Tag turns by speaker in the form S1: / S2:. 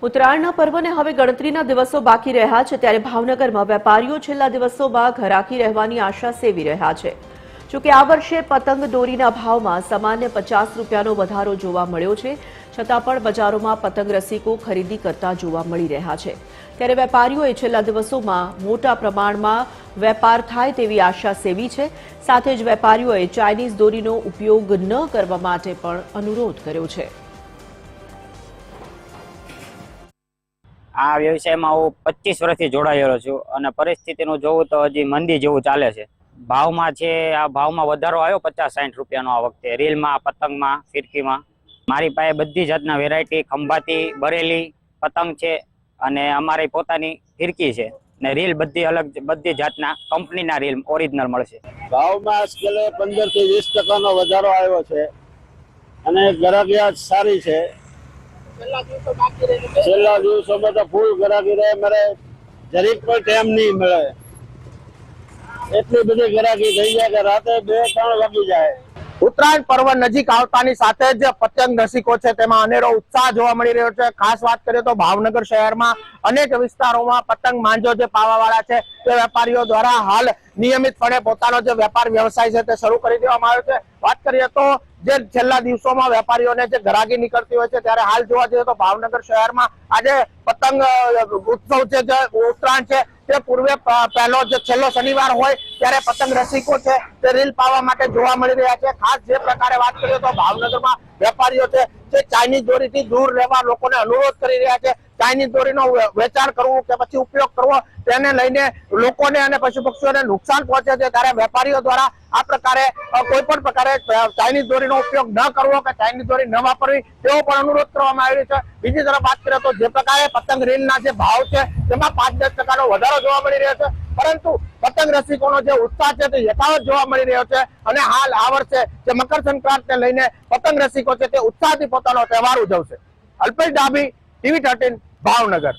S1: ઉત્તરાયણના પર્વને હવે ગણતરીના દિવસો બાકી રહ્યા છે ત્યારે ભાવનગરમાં વેપારીઓ છેલ્લા દિવસોમાં ઘરાકી રહેવાની આશા સેવી રહ્યા છે। જોકે આ વર્ષે પતંગ દોરીના ભાવમાં સામાન્ય 50 રૂપિયાનો વધારો જોવા મળ્યો છે, છતાં પણ બજારોમાં પતંગ રસિકો ખરીદી કરતા જોવા મળી રહ્યા છે। ત્યારે વેપારીઓએ છેલ્લા દિવસોમાં મોટા પ્રમાણમાં વેપાર થાય તેવી આશા સેવી છે। સાથે જ વેપારીઓએ ચાઇનીઝ દોરીનો ઉપયોગ ન કરવા માટે પણ અનુરોધ કર્યો છે।
S2: આ વ્યવસાયમાં હું 25 વર્ષથી જોડાયેલો છું અને પરિસ્થિતિનું જોવું તો હજી મંદી જેવું ચાલે છે। ભાવમાં છે, આ ભાવમાં વધારો આવ્યો 50-60 રૂપિયાનો આ વખતે રીલમાં, પતંગમાં, ફિરકીમાં। મારી પાસે બધી જાતના વેરાયટી ખંભાતી, બરેલી પતંગ છે અને અમારી પોતાની ફિરકી છે ને રીલ બધી અલગ, બધી જાતના કંપનીના રીલ ઓરિજિનલ મળશે।
S3: ભાવમાં સ્કેલે 15 થી 20% વધારો આવ્યો છે અને ગ્રાહકી સારી છે। છેલ્લા દિવસોમાં તો ફૂલ ગ્રાહકી રહે, મારે જરીક પણ ટાઈમ નહીં મળે, એટલી બધી ગ્રાહકી થઈ જાય કે રાતે 2-3 વાગી જાય।
S4: ઉત્તરાયણ પર્વ નજીક આવતાની સાથે જ પતંગ રસિકો છે તેમાં અનેરો ઉત્સાહ જોવા મળી રહ્યો છે। ખાસ વાત કરીએ તો ભાવનગર શહેરમાં અનેક વિસ્તારોમાં પતંગ માંજો જે પાવાવાળા છે તે વેપારીઓ દ્વારા હાલ નિયમિતપણે પોતાનો જે વેપાર વ્યવસાય છે તે શરૂ કરી દેવામાં આવ્યો છે। વાત કરીએ તો જે છેલ્લા દિવસોમાં વેપારીઓને જે ગ્રાહકી નીકળતી હોય છે ત્યારે હાલ જોવા જઈએ તો ભાવનગર શહેરમાં આજે પતંગ ઉત્સવ છે, જે ઉત્તરાયણ છે તે પૂર્વે પહેલો જે છેલ્લો શનિવાર હોય ત્યારે પતંગ રસિકો છે તે રીલ પાવા માટે જોવા મળી રહ્યા છે। ખાસ જે પ્રકારે વાત કરીએ તો ભાવનગરમાં વેપારીઓ છે તે ચાઇનીઝ દોરીથી દૂર રહેવા લોકોને અનુરોધ કરી રહ્યા છે। ચાઇનીઝ દોરીનો વેચાણ કરવું કે પછી ઉપયોગ કરવો તેને લઈને લોકોને અને પશુ પક્ષીઓને નુકસાન પહોંચે છે, ત્યારે વેપારીઓ દ્વારા આ પ્રકારે કોઈ પણ પ્રકારે ચાઇનીઝ દોરીનો ઉપયોગ ન કરવો કે ચાઇનીઝ દોરી ન વાપરવી તેવો પણ અનુરોધ કરવામાં આવી રહ્યો છે। બીજી તરફ વાત કરીએ તો જે પ્રકારે પતંગ રીલના જે ભાવ છે તેમાં 5-10% વધારો જોવા મળી રહ્યો છે, પરંતુ પતંગ રસિકોનો જે ઉત્સાહ છે તે યથાવત જોવા મળી રહ્યો છે અને હાલ આ વર્ષે જે મકર સંક્રાંતિને લઈને પતંગ રસિકો છે તે ઉત્સાહથી પોતાનો તહેવાર ઉજવશે। અલ્પેશ ડાભી, TV 13 ભાવનગર।